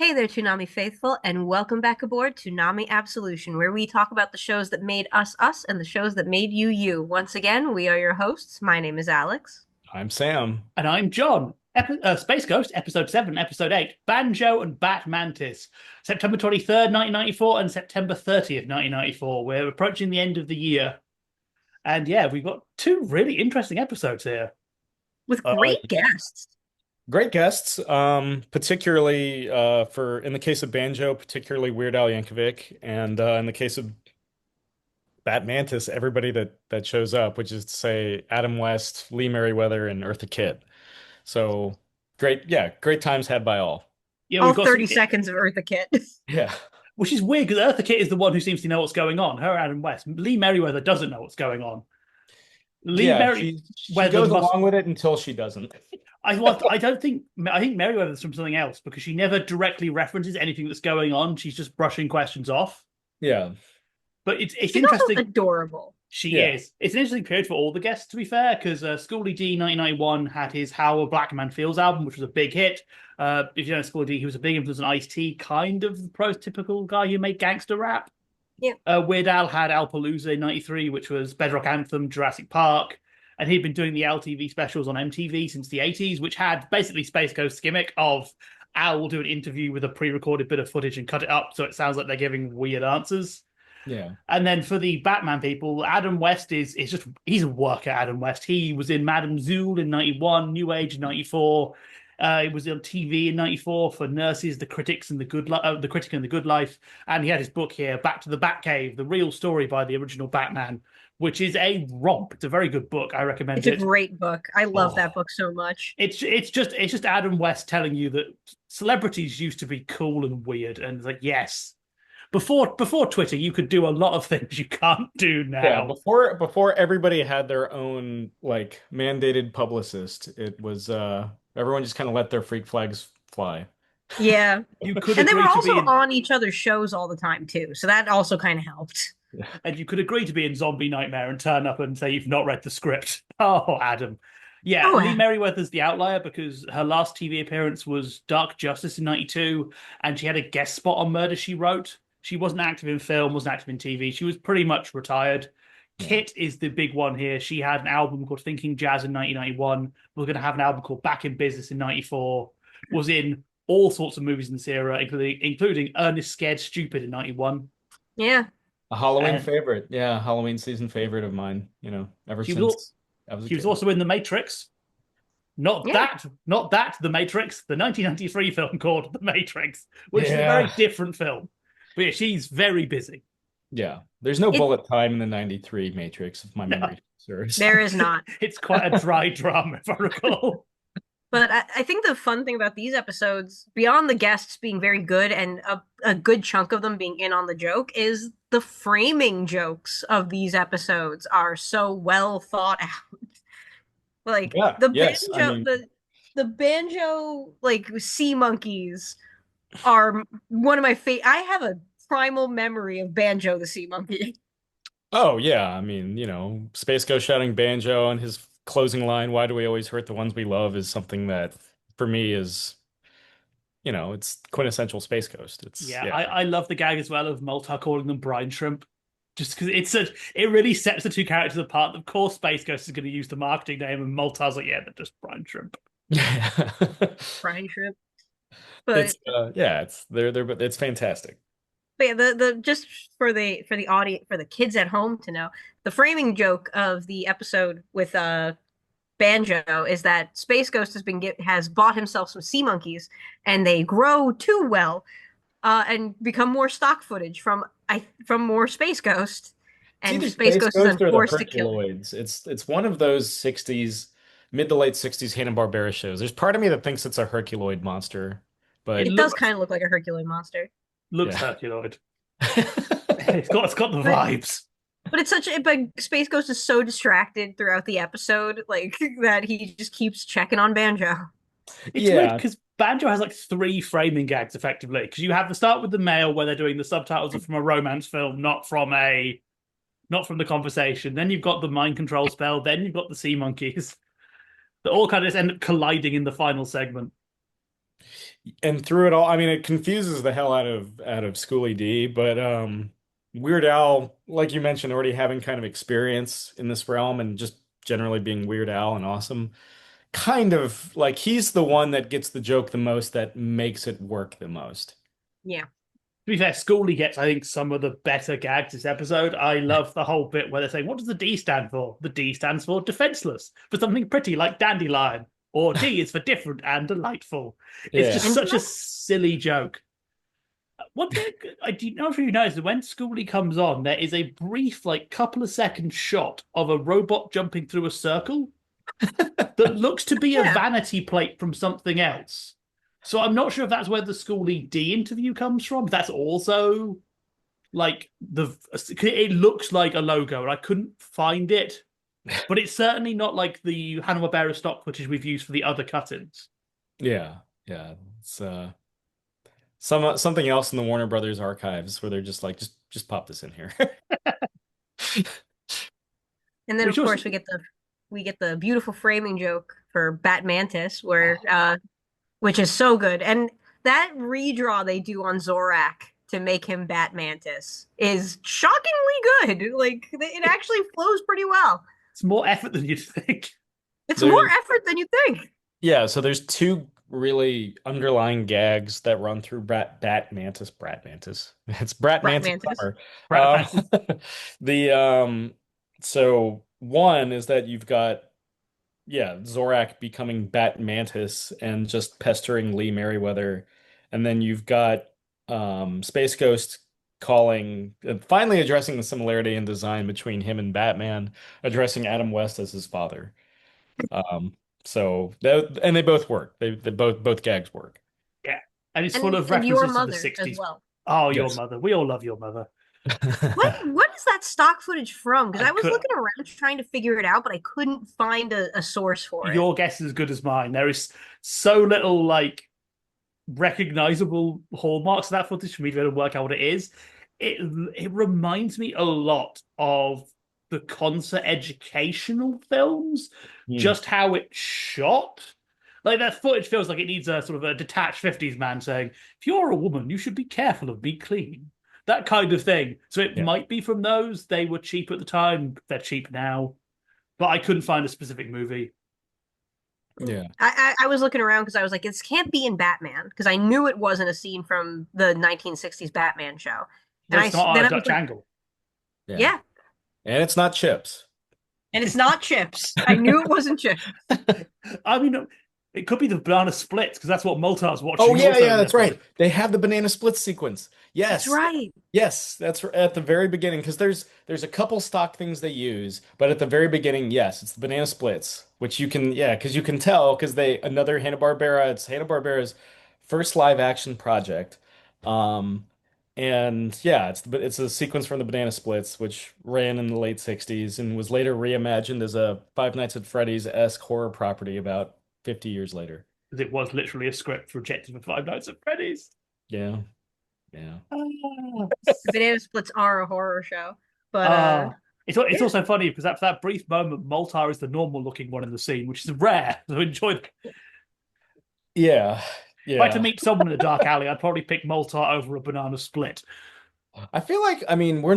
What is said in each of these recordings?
Hey there, Toonami faithful, and welcome back aboard Toonami Absolution, where we talk about the shows that made us us and the shows that made you you. Once again, we are your hosts. My name is Alex. I'm Sam. And I'm John. Space Ghost, Episode 7, Episode 8, Banjo and Bat Mantis, September 23rd, 1994, and September 30th, 1994. We're approaching the end of the year. And yeah, we've got two really interesting episodes here. With Uh, great guests. Great guests, particularly for in the case of Banjo, particularly Weird Al Yankovic, and in the case of Bat Mantis, everybody that shows up, which is to say Adam West, Lee Merriweather, and Eartha Kitt. So great, yeah, great times had by all. Yeah, All we've got 30 some, seconds of Eartha Kitt. Yeah, which is weird because Eartha Kitt is the one who seems to know what's going on. Her, Adam West. Lee Merriweather doesn't know what's going on. Lee yeah, she Merriweather goes must. along with it until she doesn't. I don't think. I think Merriweather's from something else because she never directly references anything that's going on. She's just brushing questions off. Yeah, But it's She's also interesting. adorable. She yeah, is. It's an interesting period for all the guests, to be fair, because Schoolie D 1991 had his How a Black Man Feels album, which was a big hit. If you know Schoolie D, he was a big influence on Ice-T, kind of the prototypical guy who made gangster rap. Yeah. Weird Al had Alpalooza in 93, which was Bedrock Anthem, Jurassic Park. And he'd been doing the LTV specials on MTV since the 80s, which had basically Space Ghost gimmick of Al will do an interview with a pre-recorded bit of footage and cut it up so it sounds like they're giving weird answers. yeah. And then for the Batman people, Adam West is just he's a worker. Adam West. He was in Madame Zool in 91, New Age in 94. He was on TV in 94 for Nurses, The Critics and the Critic and the Good Life. And he had his book here, Back to the Batcave, the real story by the original Batman, which is a romp. It's a very good book. I recommend It's a it. great book. I love that Oh, book so much. It's just Adam West telling you that celebrities used to be cool and weird, and it's like yes, before Twitter, you could do a lot of things you can't do yeah. now. Before everybody had their own like mandated publicist, it was everyone just kind of let their freak flags fly. Yeah. You could And they were agree to also be in, on each other's shows all the time, too. So that also kind of helped. and you could agree to be in Zombie Nightmare and turn up and say you've not read the script. Oh, Adam. Yeah, Oh, Lee Merriweather's the outlier because her last TV appearance was Dark Justice in 92, and she had a guest spot on Murder, She Wrote. She wasn't active in film, wasn't active in TV. She was pretty much retired. Yeah. Kit is the big one here. She had an album called Thinking Jazz in 1991. We're going to have an album called Back in Business in 94. Was in all sorts of movies in this era, including Ernest Scared Stupid in 91. yeah. A Halloween And favorite. Yeah, Halloween season favorite of mine, ever she was since I was a she was kid. also in The Matrix. Yeah. Not that, The Matrix, the 1993 film called The Matrix, which is a very Yeah. different film. But yeah, she's very busy. Yeah. There's no It bullet time in the 93 Matrix, if my No, memory serves. There is not. it's quite a dry drama, if I recall. But I think the fun thing about these episodes, beyond the guests being very good and a good chunk of them being in on the joke, is the framing jokes of these episodes are so well thought out. Like Yeah, the yes. I banjo, mean, the banjo like sea monkeys are one of my favorite. I have a primal memory of Banjo the sea monkey. oh yeah, I mean, Space Ghost shouting Banjo and his closing line, "Why do we always hurt the ones we love?" is something that for me is, it's quintessential Space Ghost. It's Yeah, yeah. I love the gag as well of Moltar calling them brine shrimp. Just because it really sets the two characters apart. Of course, Space Ghost is going to use the marketing name, and Moltar's like, yeah, they're just brine shrimp. Brine shrimp. But It's yeah, it's fantastic. But yeah, the just for the audience for the kids at home to know, the framing joke of the episode with Banjo is that Space Ghost has bought himself some sea monkeys and they grow too well and become more stock footage from more Space Ghost, It's and either Space Space Ghost is then Ghost or the forced to kill it. Herculoids. It's one of those 60s, mid to late 60s Hanna-Barbera shows. There's part of me that thinks it's a Herculoid monster, It but It does looks kind of look like a Herculean monster. looks yeah. Herculoid. It's got the But vibes. but Space Ghost is so distracted throughout the episode, like that he just keeps checking on Banjo. It's weird Yeah. because Banjo has like three framing gags effectively. Because you have the start with the mail where they're doing the subtitles are from a romance film, not from the conversation. Then you've got the mind control spell. Then you've got the sea monkeys. They all kind of just end up colliding in the final segment. And through it all, I mean, it confuses the hell out of Schoolie D, but Weird Al, like you mentioned, already having kind of experience in this realm and just generally being Weird Al and awesome, kind of like he's the one that gets the joke the most, that makes it work the most. Yeah. To be fair, Scully gets, I think, some of the better gags this episode. I love the whole bit where they're saying, what does the D stand for? The D stands for defenseless, for something pretty like dandelion. Or D is for different and delightful. It's Yeah. just such a silly joke. One thing I don't know if you noticed, when Scully comes on, there is a brief, like, couple of second shot of a robot jumping through a circle that looks to be a Yeah. vanity plate from something else. So I'm not sure if that's where the Schoolie D interview comes from. That's also like it looks like a logo, and I couldn't find it, but it's certainly not like the Hanna-Barbera stock footage we've used for the other cut-ins. Yeah. Yeah. It's something else in the Warner Brothers archives where they're just like, just pop this in here. And then Which of was- course we get the beautiful framing joke for Bat Mantis, where which is so good. And that redraw they do on Zorak to make him Bat Mantis is shockingly good. Like it actually flows pretty well. It's more effort than you'd think. It's There- more effort than you think. Yeah, so there's two really underlying gags that run through Bat Mantis, Brat Mantis. It's Brat Brat Mantis Mantis. summer. Brat The so one is that you've got, yeah, Zorak becoming Bat Mantis and just pestering Lee Merriweather, and then you've got Space Ghost calling, finally addressing the similarity in design between him and Batman, addressing Adam West as his father. And they both work. They both gags work. Yeah, and it's full of And your references to mother the as 60s. well. Oh, your Yes. mother. We all love your mother. What is that stock footage from? Because I I was could- looking around trying to figure it out, but I couldn't find a source for it. Your guess is as good as mine. There is so little like recognizable hallmarks of that footage for me to be able to work out what it is. It reminds me a lot of the concert educational films, just how it's shot. Like that footage feels like it needs a sort of a detached 50s man saying, if you're a woman, you should be careful of being clean. That kind of thing. So it might be from those. They were cheap at the time. They're cheap now. But I couldn't find a specific movie. Yeah. I was looking around because I was like, this can't be in Batman, because I knew it wasn't a scene from the 1960s Batman show. And It's not then a I was Dutch like, angle. yeah, And it's not Chips. and it's not Chips. I knew it wasn't Chips. I mean, it could be the banana splits because that's what Moltar's watching. Oh yeah, also yeah, in that's the right. They have the banana split sequence. Yes. That's right. Yes, that's at the very beginning, because there's a couple stock things they use, but at the very beginning, yes, it's the banana splits, which you can, yeah, because you can tell, because another Hanna-Barbera, it's Hanna-Barbera's first live action project. And yeah, it's a sequence from the banana splits, which ran in the late 60s and was later reimagined as a Five Nights at Freddy's-esque horror property about 50 years later. Because it was literally a script rejected for Five Nights at Freddy's. Yeah. Yeah. The banana splits are a horror show, but It's also funny because after that brief moment, Moltar is the normal looking one in the scene, which is rare. So enjoy. Yeah. If I had to meet someone in a dark alley, I'd probably pick Moltar over a banana split. I feel like, I mean, we're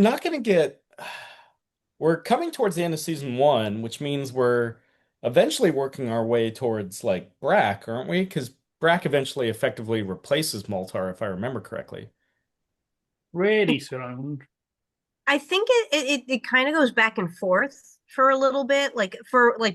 coming towards the end of season one, which means we're eventually working our way towards like Brack, aren't we? Because Brack eventually effectively replaces Moltar, if I remember correctly. Really soon. I think it kind of goes back and forth for a little bit. Like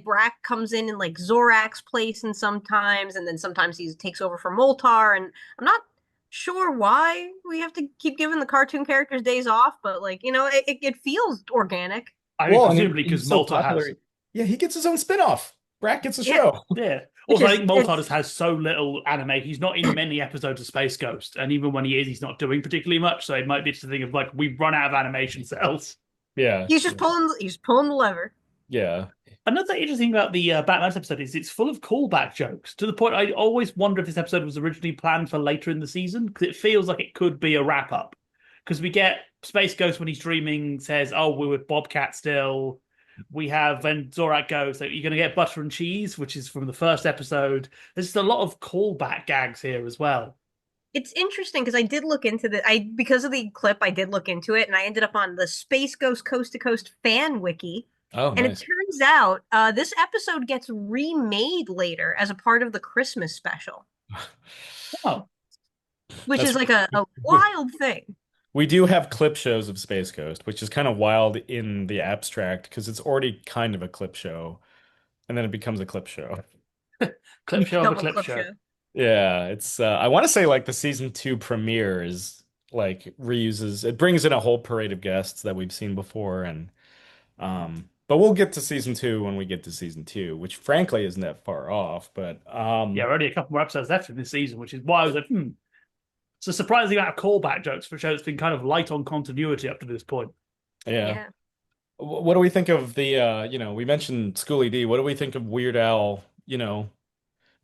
Brack comes in like Zorak's place, and sometimes he takes over for Moltar, and I'm not sure why we have to keep giving the cartoon characters days off, but like, it feels organic. I mean, Well, and presumably he's because so Moltar popular. has. Yeah, he gets his own spin-off. Brack gets a Yeah. show. Yeah. Also, I think Moltar it's- just has so little anime. He's not in many episodes of Space Ghost, and even when he is, he's not doing particularly much. So it might be just a thing of like we've run out of animation cells. Yeah. He's just pulling the lever. Yeah. Another interesting thing about the Batman episode is it's full of callback jokes to the point I always wonder if this episode was originally planned for later in the season, because it feels like it could be a wrap up. Because we get Space Ghost when he's dreaming says, "Oh, we're with Bobcat still." We have when Zorak goes, so you're going to get butter and cheese, which is from the first episode. There's just a lot of callback gags here as well. It's interesting because I did look into the I because of the clip I did look into it and I ended up on the Space Ghost Coast to Coast fan wiki. Oh, And it nice. turns out this episode gets remade later as a part of the Christmas special, Oh, which That's is like a we, wild thing. we do have clip shows of Space Ghost, which is kind of wild in the abstract because it's already kind of a clip show, and then it becomes a clip show. clip show of a Double clip clip show. show. Yeah, it's I want to say like the season two premiere is like reuses it brings in a whole parade of guests that we've seen before and but we'll get to season two when we get to season two, which frankly isn't that far off, but Yeah, we're only a couple more episodes left in this season, which is why I was like, It's a surprising amount of callback jokes for a show that's been kind of light on continuity up to this point. yeah. Yeah. What do we think of the we mentioned Schoolie D. What do we think of Weird Al,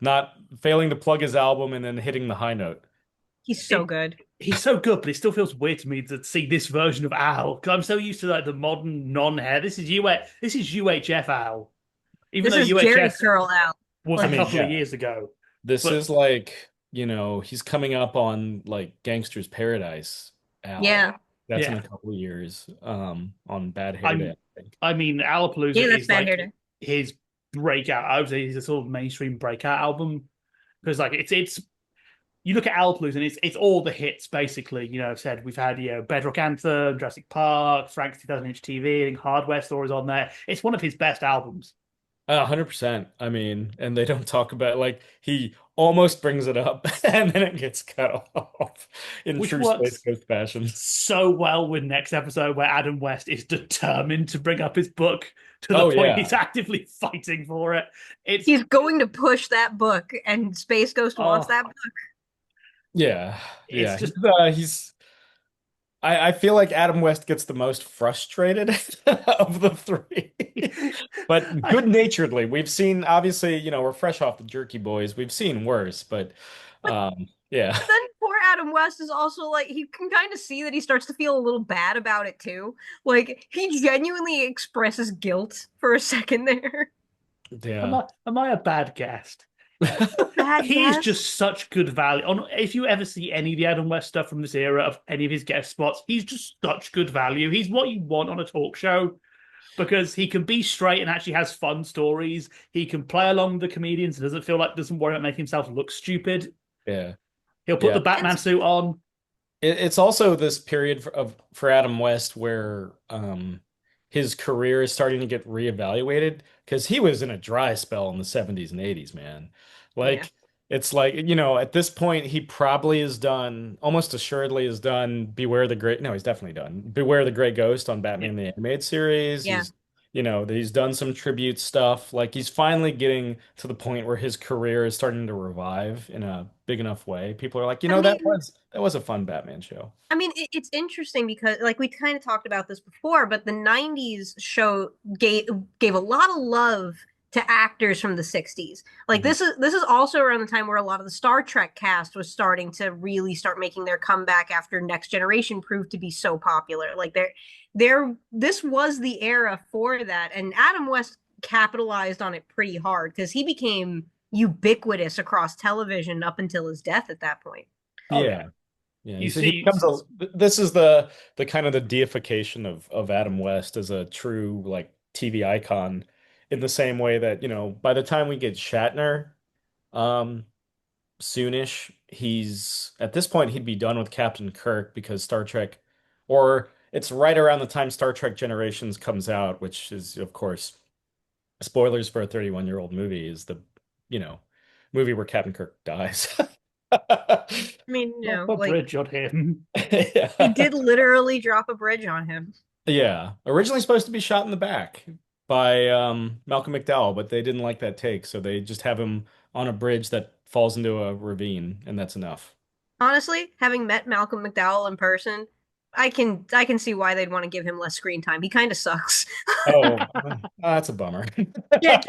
not failing to plug his album and then hitting the high note? He's so good. He's so good, but it still feels weird to me to see this version of Al because I'm so used to like the modern non-hair. This is UHF Al, even This though is Jerry UHF Curl out. was I a mean, couple of yeah. years ago. This But is like, he's coming up on like Gangster's Paradise, Al. Yeah. That's in yeah, a couple of years, on Bad Hair Day, I'm. I think. I mean, Alapalooza Yeah, that's is bad like hair day. his breakout. I would say he's a sort of mainstream breakout album because like it's you look at Alpalooza and it's all the hits basically. Said we've had Bedrock Anthem, Jurassic Park, Frank's 2000-inch TV, I think Hardware Store is on there. It's one of his best albums. 100%. I mean, and they don't talk about like he almost brings it up and then it gets cut off in Which true Space works Ghost fashion. so well with next episode where Adam West is determined to bring up his book to the Oh point yeah. he's actively fighting for it. It's He's going to push that book, and Space Ghost wants oh, that book. Yeah. it's Yeah. just He's I feel like Adam West gets the most frustrated of the three. But I, good-naturedly. We've seen obviously, we're fresh off the Jerky Boys. We've seen worse, but But yeah. then poor Adam West is also like he can kind of see that he starts to feel a little bad about it too. Like he genuinely expresses guilt for a second there. Yeah. am I a bad guest? Bad He is guess. just such good value. If you ever see any of the Adam West stuff from this era of any of his guest spots, he's just such good value. He's what you want on a talk show because he can be straight and actually has fun stories. He can play along with the comedians and doesn't worry about making himself look stupid. Yeah. He'll put Yeah. the Batman suit on. It's also this period for Adam West where his career is starting to get reevaluated because he was in a dry spell in the 70s and 80s, man. Yeah. Like it's like, at this point he probably is done, almost assuredly is done Beware the Great. No, he's definitely done Beware the Great Ghost on Yeah. Batman the Animated Series. Yeah. He's done some tribute stuff. Like he's finally getting to the point where his career is starting to revive in a big enough way. People are like, I mean, that was a fun Batman show. it's interesting because like we kind of talked about this before, but the 90s show gave a lot of love to actors from the 60s. Like Mhm. this is also around the time where a lot of the Star Trek cast was starting to really start making their comeback after Next Generation proved to be so popular. Like this was the era for that, and Adam West capitalized on it pretty hard because he became ubiquitous across television up until his death at that point. Oh Yeah. yeah. Yeah, You he see, becomes this is the kind of the deification of Adam West as a true like TV icon in the same way that, by the time we get Shatner, um, soonish, he's at this point he'd be done with Captain Kirk because Star Trek, or it's right around the time Star Trek Generations comes out, which is of course spoilers for a 31-year-old movie, is the, you know, movie where Captain Kirk dies. I mean, drop a like bridge on him. he Yeah. did literally drop a bridge on him. Yeah. Originally supposed to be shot in the back by Malcolm McDowell, but they didn't like that take, so they just have him on a bridge that falls into a ravine, and that's enough. Honestly, having met Malcolm McDowell in person, I can see why they'd want to give him less screen time. He kind of sucks. Oh, that's a bummer. Yeah,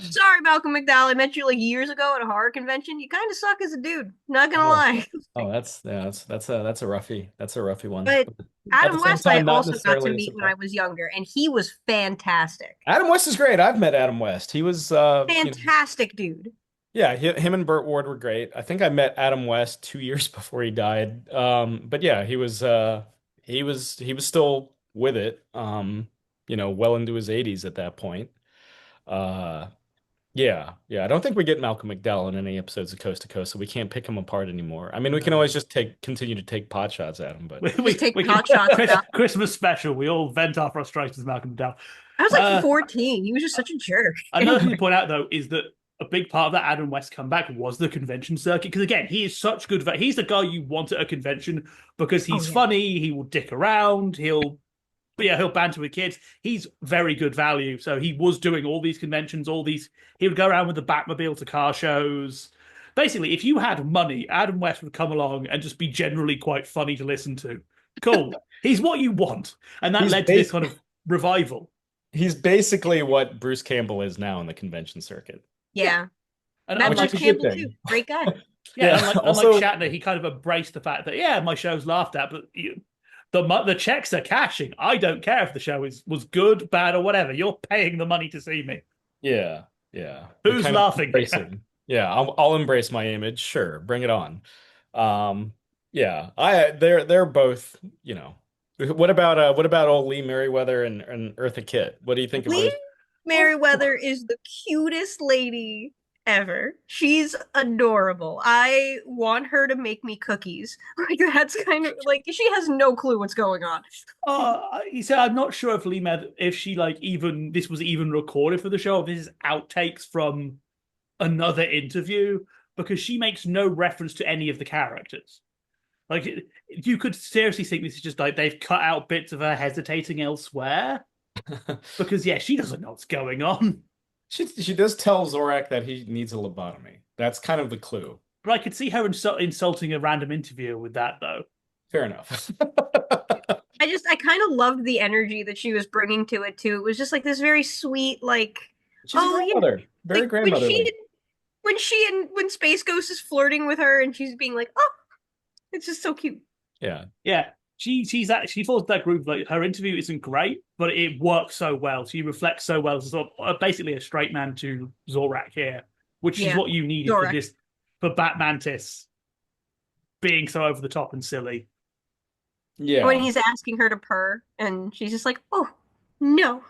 sorry, Malcolm McDowell. I met you like years ago at a horror convention. You kind of suck as a dude. Not gonna Oh, lie. oh, that's yeah, that's a roughie. That's a roughy one. But at the Adam same West, I time, not also got to necessarily a meet when I surprise. was younger, and he was fantastic. Adam West is great. I've met Adam West. He was, Fantastic dude. yeah, him and Burt Ward were great. I think I met Adam West 2 years before he died. But yeah, he was still with it. Well into his 80s at that point. Uh, yeah. I don't think we get Malcolm McDowell in any episodes of Coast to Coast, so we can't pick him apart anymore. I mean, we can No. always just continue to take pot shots at him, but Just take we pot shots Chris, about. Christmas special. We all vent our frustrations, Malcolm McDowell. I was like Uh, 14. He was just such a jerk. Another thing to point out, though, is that a big part of that Adam West comeback was the convention circuit. Because again, he is such good. He's the guy you want at a convention because Oh he's yeah. funny. He will dick around. He'll banter with kids. He's very good value. So he was doing all these conventions, all these. He would go around with the Batmobile to car shows. Basically, if you had money, Adam West would come along and just be generally quite funny to listen to. Cool. He's what you want, and that he's led to this kind of revival. he's basically what Bruce Campbell is now in the convention circuit. Yeah. And Met Which unlike Bruce is a good Campbell thing. too. Great guy. Yeah, Yeah. unlike Also, Shatner, he kind of embraced the fact that my show's laughed at, but the checks are cashing. I don't care if the show was good, bad, or whatever. You're paying the money to see me. yeah. Who's Kind of laughing? embracing. Yeah, I'll embrace my image. Sure, bring it on. Yeah, they're both. What about old Lee Merriweather and Eartha Kitt? What do you think of those? Lee Merriweather is the cutest lady ever. She's adorable. I want her to make me cookies. Like that's kind of like she has no clue what's going on. He said, I'm not sure if if she even this was even recorded for the show, if this is outtakes from another interview, because she makes no reference to any of the characters. Like, you could seriously think this is just like they've cut out bits of her hesitating elsewhere. Because, yeah, she doesn't know what's going on. She does tell Zorak that he needs a lobotomy. That's kind of the clue. But I could see her insulting a random interviewer with that, though. Fair enough. I kind of loved the energy that she was bringing to it too. It was just like this very sweet, like, She's a grandmother. Very like grandmotherly. when Space Ghost is flirting with her and she's being like, oh, it's just so cute. Yeah. Yeah. She falls into that group. Like, her interview isn't great, but it works so well. She reflects so well. So basically a straight man to Zorak here, which is what you needed Zorak. for Batmantis being so over the top and silly. Yeah. When he's asking her to purr, and she's just like, "Oh, no,"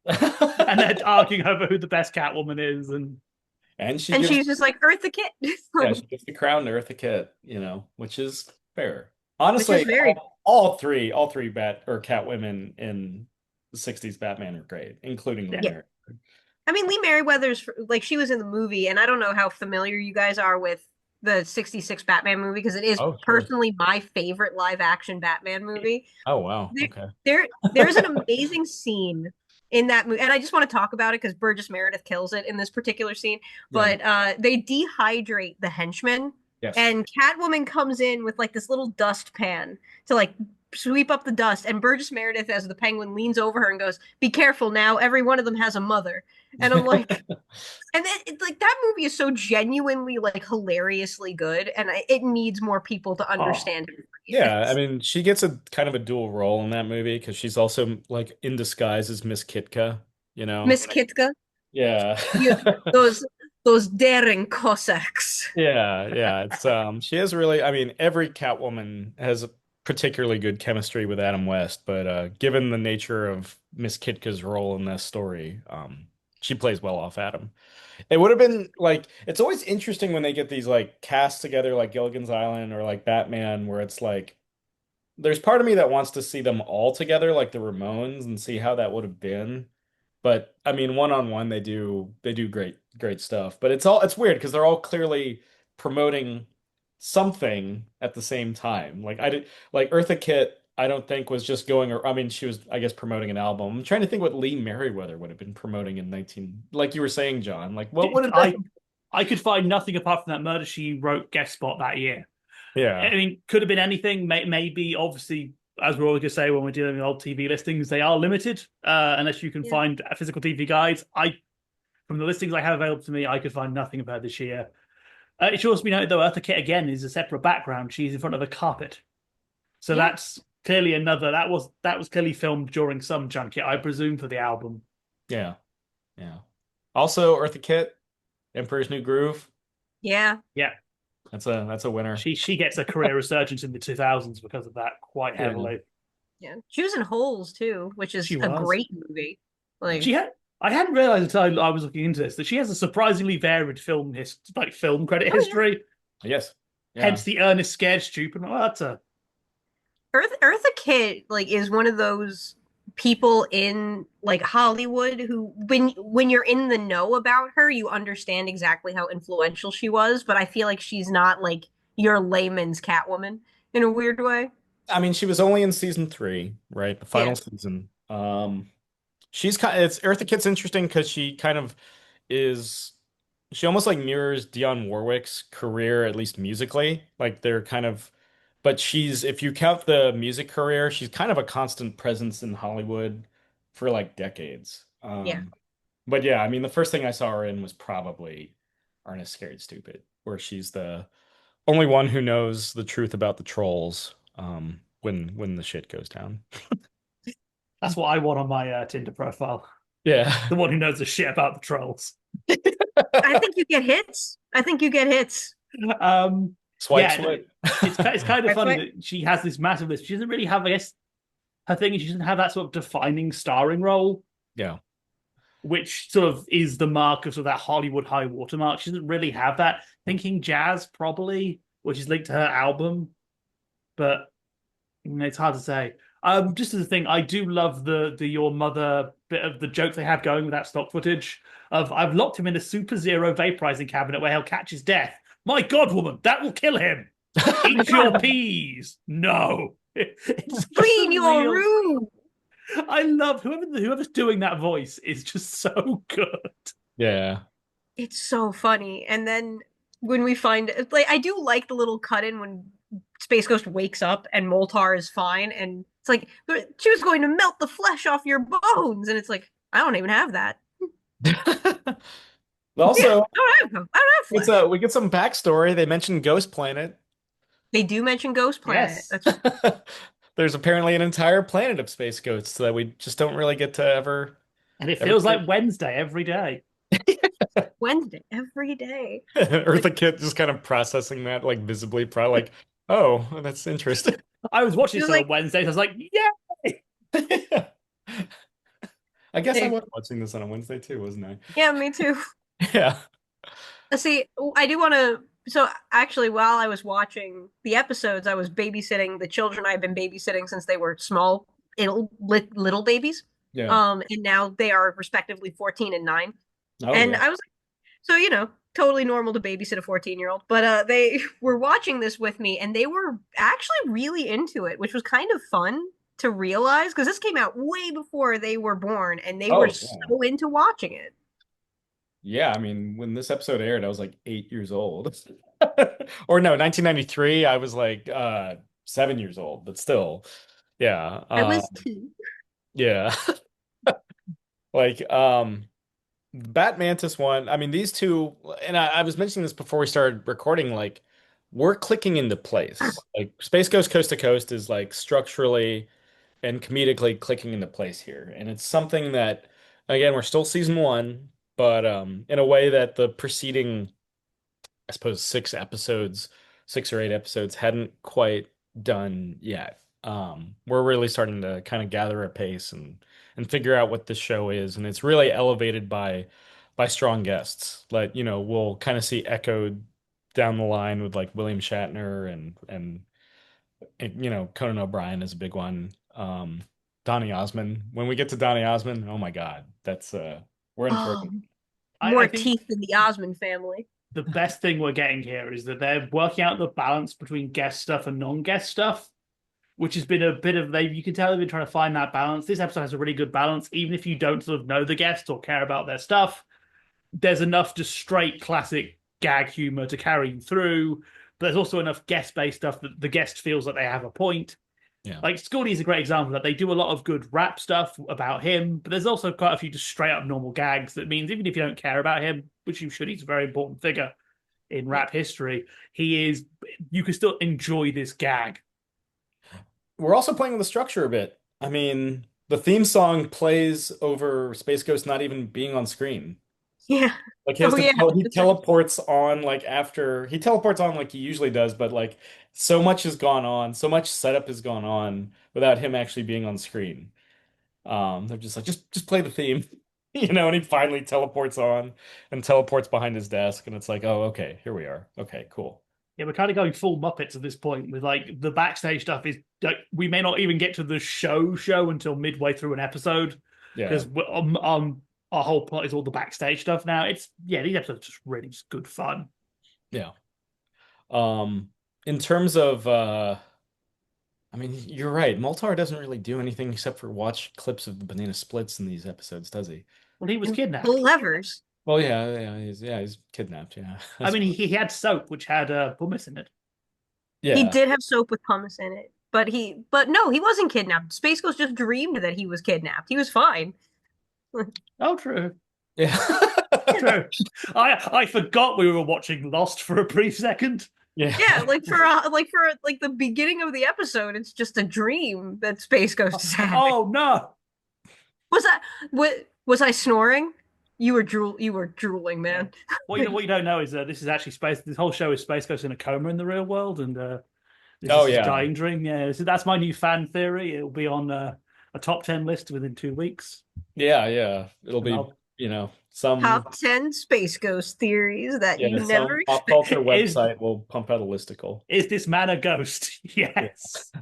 And they're arguing over who the best Catwoman is, and she's just like, "Eartha Kitt." yeah, she gives the crown to Eartha Kitt, which is fair. Honestly, Which is very all three Bat or Catwomen in the '60s Batman are great, including Lee Merriweather. I mean, Lee Merriweather's like she was in the movie, and I don't know how familiar you guys are with the '66 Batman movie because it is personally my favorite live action Batman movie. Oh wow, okay. There's an amazing scene in that movie, and I just want to talk about it because Burgess Meredith kills it in this particular scene. But they dehydrate the henchmen, and Catwoman comes in with like this little dustpan to like sweep up the dust, and Burgess Meredith as the Penguin leans over her and goes, "Be careful now, every one of them has a mother." And I'm like, and then it's like that movie is so genuinely like hilariously good, and it needs more people to understand it. Yeah, I mean, she gets a kind of a dual role in that movie because she's also like in disguise as Miss Kitka, Miss Kitka. Yeah. those daring Cossacks. Yeah. It's she has really, I mean, every Catwoman has a particularly good chemistry with Adam West, but given the nature of Miss Kitka's role in this story, she plays well off Adam. It would have been like, it's always interesting when they get these like casts together like Gilligan's Island or like Batman, where it's like there's part of me that wants to see them all together like the Ramones and see how that would have been. But I mean, one on one, they do great stuff. But it's weird because they're all clearly promoting something at the same time. Like Eartha Kitt, I don't think was just going. Or I mean, she was, I guess, promoting an album. I'm trying to think what Lee Merriweather would have been promoting in 19, like you were saying, John. Like what would I could find nothing apart from that Murder She Wrote guest spot that year. Yeah, I mean, could have been anything. Maybe, obviously, as we're always going to say when we're dealing with old TV listings, they are limited unless you can find physical TV guides. From the listings I have available to me, I could find nothing about this year. It should also be noted, though, Eartha Kitt, again, is a separate background. She's in front of a carpet. So that's clearly another that was clearly filmed during some junket, I presume, for the album. Yeah, yeah. Also, Eartha Kitt, Emperor's New Groove. Yeah. Yeah, That's a winner. she gets a career resurgence in the 2000s because of that quite Yeah. heavily. Yeah. She was in Holes too, which She is a was. great movie. Like, She had. I hadn't realized until I was looking into this that she has a surprisingly varied film credit oh yeah. history. Yes. Yeah. Hence the Ernest Scared Stupid. Well, that's a Eartha Kitt like is one of those people in like Hollywood who when you're in the know about her, you understand exactly how influential she was, but I feel like she's not like your layman's Catwoman in a weird way. I mean, she was only in season 3, right? The Yeah. final season. She's kind it's Eartha Kitt's interesting because she kind of is she almost like mirrors Dionne Warwick's career, at least musically. Like they're kind of but she's if you count the music career, she's kind of a constant presence in Hollywood for like decades. Yeah. But yeah, I mean the first thing I saw her in was probably Ernest Scared Stupid, where she's the only one who knows the truth about the trolls when the shit goes down. that's what I want on my Tinder profile. Yeah. The one who knows the shit about the trolls. I think you get hits. I think you get hits. Um, Swipe, yeah, swipe. it's kind of Right, funny right. that she has this massive list. She doesn't really have, I guess, her thing is she doesn't have that sort of defining starring role, Yeah. which sort of is the mark of sort of that Hollywood high watermark. She doesn't really have that. Thinking Jazz probably, which is linked to her album, but it's hard to say. Just as a thing, I do love the your mother bit of the joke they have going with that stock footage of I've locked him in a super zero vaporizing cabinet where he'll catch his death. My God, woman, that will kill him. Eat your peas. No. It's just Clean a your real. room. I love whoever's doing that voice is just so good. Yeah. It's so funny. And then when we find like I do like the little cut in when Space Ghost wakes up and Moltar is fine and it's like she was going to melt the flesh off your bones and it's like I don't even have that. Yeah, Also, I don't have flesh. we get some backstory. They mentioned Ghost Planet. They do mention Ghost Planet. Yes. That's There's apparently an entire planet of space ghosts that we just don't really get to And it ever feels see. like Wednesday every day. Wednesday every day. Like Eartha Kitt just kind of processing that like visibly, probably like, oh, that's interesting. I was watching she was this on like, Wednesdays. I was like, yeah. I guess I hey, was watching this on a Wednesday too, wasn't I? yeah, me too. Yeah. See, I do want to. So actually, while I was watching the episodes, I was babysitting the children I've been babysitting since they were small, little babies. Yeah. And now they are respectively 14 and 9. Oh And yeah. I was like, so totally normal to babysit a 14-year-old. But they were watching this with me, and they were actually really into it, which was kind of fun to realize because this came out way before they were born, and they were Oh yeah. so into watching it. Yeah, I mean, when this episode aired, I was like 8 years old. Or no, 1993, I was like 7 years old, but still. Yeah. I was 2. Yeah. Like Bat Mantis one, I mean these two, and I was mentioning this before we started recording, like we're clicking into place. Like Space Ghost Coast to Coast is like structurally and comedically clicking into place here. And it's something that again, we're still season 1, but in a way that the preceding I suppose 6 episodes, 6 or 8 episodes hadn't quite done yet. We're really starting to kind of gather a pace and figure out what this show is, and it's really elevated by strong guests. Like, we'll kind of see echoed down the line with like William Shatner and Conan O'Brien is a big one. Donny Osmond. When we get to Donny Osmond, oh my God, that's we're in for Oh, I more think teeth than the Osmond family. the best thing we're getting here is that they're working out the balance between guest stuff and non-guest stuff, which has been a bit of you can tell they've been trying to find that balance. This episode has a really good balance, even if you don't sort of know the guests or care about their stuff. There's enough just straight classic gag humor to carry you through, but there's also enough guest-based stuff that the guest feels that they have a point. Yeah. Like Scotty is a great example that they do a lot of good rap stuff about him, but there's also quite a few just straight up normal gags that means even if you don't care about him, which you should, he's a very important figure in rap history, you can still enjoy this gag. we're also playing with the structure a bit. I mean, the theme song plays over Space Ghost not even being on screen. Yeah. Like he has Oh to yeah. he That's right. teleports on like after he teleports on like he usually does, but like so much has gone on, so much setup has gone on without him actually being on screen. They're just like just play the theme, and he finally teleports on and teleports behind his desk, and it's like, oh, okay, here we are. Okay, cool. Yeah, we're kind of going full Muppets at this point with like the backstage stuff is like we may not even get to the show until midway through an episode Yeah, because our whole plot is all the backstage stuff now. These episodes are just really just good fun. yeah. In terms of I mean, you're right. Moltar doesn't really do anything except for watch clips of the banana splits in these episodes, does he? Well, he was And kidnapped. pull levers. Well, he's kidnapped. Yeah, I I mean, he, suppose. he had soap which had pumice in it. He Yeah, did have soap with pumice in it, but no, he wasn't kidnapped. Space Ghost just dreamed that he was kidnapped. He was fine. Oh, true, yeah, true. I forgot we were watching Lost for a brief second. yeah. Yeah, like the beginning of the episode, it's just a dream that Space Ghost is having. Oh no! Was that was I snoring? You were drooling, Yeah. man. What you don't know is this is actually space. This whole show is Space Ghost in a coma in the real world, and this Oh is his yeah, dying dream. Yeah, so that's my new fan theory. It'll be on a top 10 list within 2 weeks, yeah. It'll and be I'll some Top 10 Space Ghost theories that you never some pop culture expect. is website will pump out a listicle. is this man a ghost? Yeah. Yes.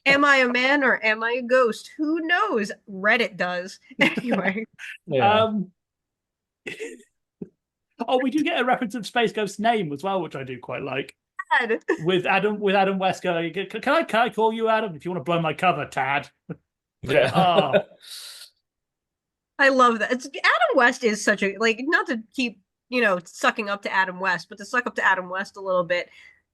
Am I a man or am I a ghost? Who knows? Reddit does. Anyway, Yeah. Um. Oh, we do get a reference of Space Ghost's name as well, which I do quite like. Tad. With Adam West going, can I call you Adam if you want to blow my cover, Tad? Yeah. Oh, I love that. Adam West is such a like not to keep, sucking up to Adam West, but to suck up to Adam West a little bit.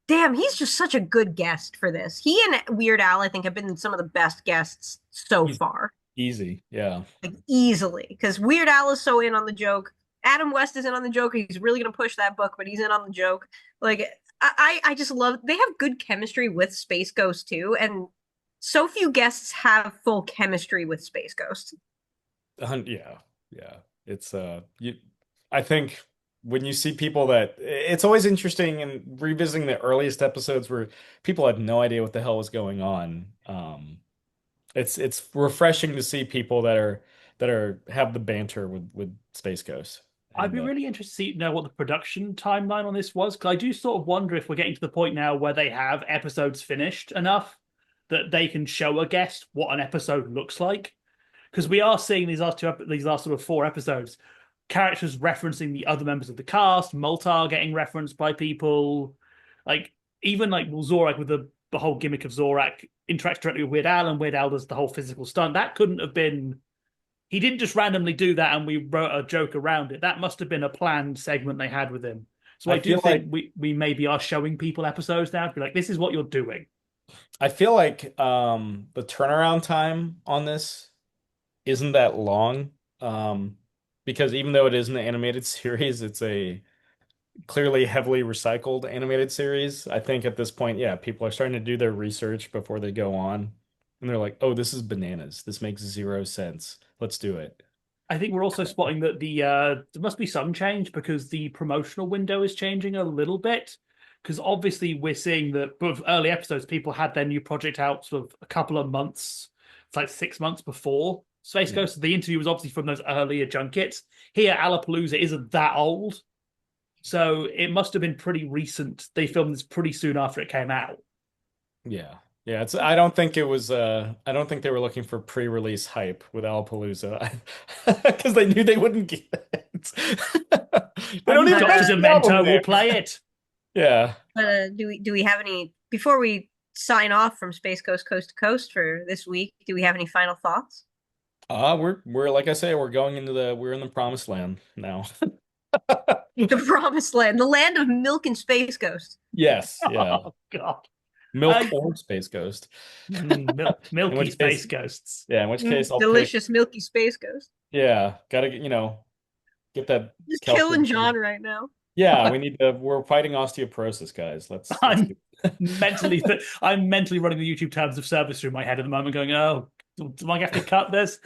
Damn, he's just such a good guest for this. He and Weird Al, I think, have been some of the best guests so He's far. easy. Yeah. Like easily. Because Weird Al is so in on the joke. Adam West is in on the joke. He's really gonna push that book, but he's in on the joke. Like I just love they have good chemistry with Space Ghost too, and so few guests have full chemistry with Space Ghost. Yeah. Yeah. It's I think when you see people that it's always interesting in revisiting the earliest episodes where people had no idea what the hell was going on. It's refreshing to see people that are have the banter with Space Ghost. I'd And be really interested to know what the production timeline on this was, because I do sort of wonder if we're getting to the point now where they have episodes finished enough that they can show a guest what an episode looks like. Because we are seeing these last sort of 4 episodes, characters referencing the other members of the cast, Moltar getting referenced by people, like even like Zorak with the whole gimmick of Zorak interacts directly with Weird Al, and Weird Al does the whole physical stunt. That couldn't have been. He didn't just randomly do that and we wrote a joke around it. That must have been a planned segment they had with him. So I I do feel like think we maybe are showing people episodes now to be like, this is what you're doing. I feel like the turnaround time on this isn't that long. Because even though it is an animated series, it's a clearly heavily recycled animated series. I think at this point, yeah, people are starting to do their research before they go on. And they're like, oh, this is bananas. This makes zero sense. Let's do it. I think we're also spotting that there must be some change because the promotional window is changing a little bit. Because obviously we're seeing that both early episodes, people had their new project out sort of a couple of months, it's like 6 months before Space Yeah. Ghost. The interview was obviously from those earlier junkets. Here, Alapalooza isn't that old. So it must have been pretty recent. They filmed this pretty soon after it came out. Yeah. Yeah, I don't think it was I don't think they were looking for pre-release hype with Alapalooza because they knew they wouldn't get it. They don't even Dr. have the album Demento will there. play it. Yeah. Do we have any before we sign off from Space Coast Coast to Coast for this week? Do we have any final thoughts? We're like I say, we're in the promised land now. The Promised Land, the land of milk and Space Ghost. Yes, yeah. Oh, God. Milk or Space Ghost. In Milky which case, space ghosts. yeah, in which case I'll pick, Delicious milky Space Ghost. yeah, gotta get that Just calcium. killing John right now. Yeah, we need to. We're fighting osteoporosis, guys. Let's I'm do. I'm mentally running the YouTube terms of service through my head at the moment, going, "Oh, do I have to cut this?"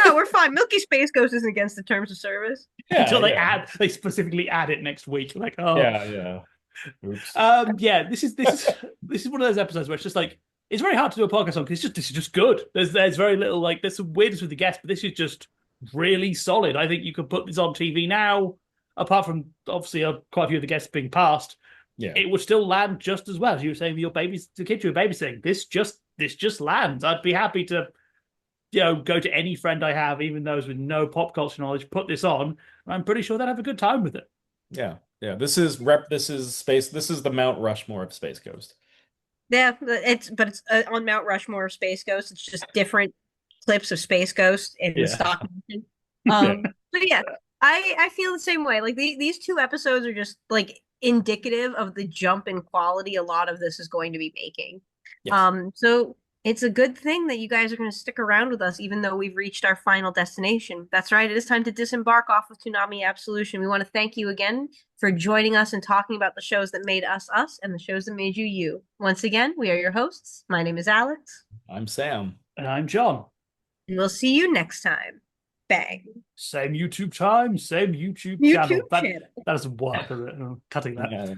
No, we're fine. Milky Space Ghost isn't against the terms of service. Yeah, Until yeah, they specifically add it next week. Like, oh, yeah, yeah. Oops. yeah. This is one of those episodes where it's just like it's very hard to do a podcast on because this is just good. There's very little like there's some weirdness with the guests, but this is just really solid. I think you could put this on TV now. Apart from obviously quite a few of the guests being passed, Yeah, it would still land just as well. As you were saying, your babies, the kids you were babysitting, this just lands. I'd be happy to, go to any friend I have, even those with no pop culture knowledge, put this on. I'm pretty sure they'd have a good time with it. yeah, yeah. This is space. This is the Mount Rushmore of Space Ghost. Yeah, it's on Mount Rushmore of Space Ghost. It's just different clips of Space Ghost in Yeah, stop motion. yeah, But yeah, I feel the same way. Like these two episodes are just like indicative of the jump in quality a lot of this is going to be making. yes. So it's a good thing that you guys are going to stick around with us, even though we've reached our final destination. That's right. It is time to disembark off of Toonami Absolution. We want to thank you again for joining us and talking about the shows that made us us and the shows that made you you. Once again, we are your hosts. My name is Alyx. I'm Sam. And I'm John. And we'll see you next time. Bang. Same YouTube time, same YouTube channel. YouTube channel. That doesn't work, is it? Cutting that. Yeah.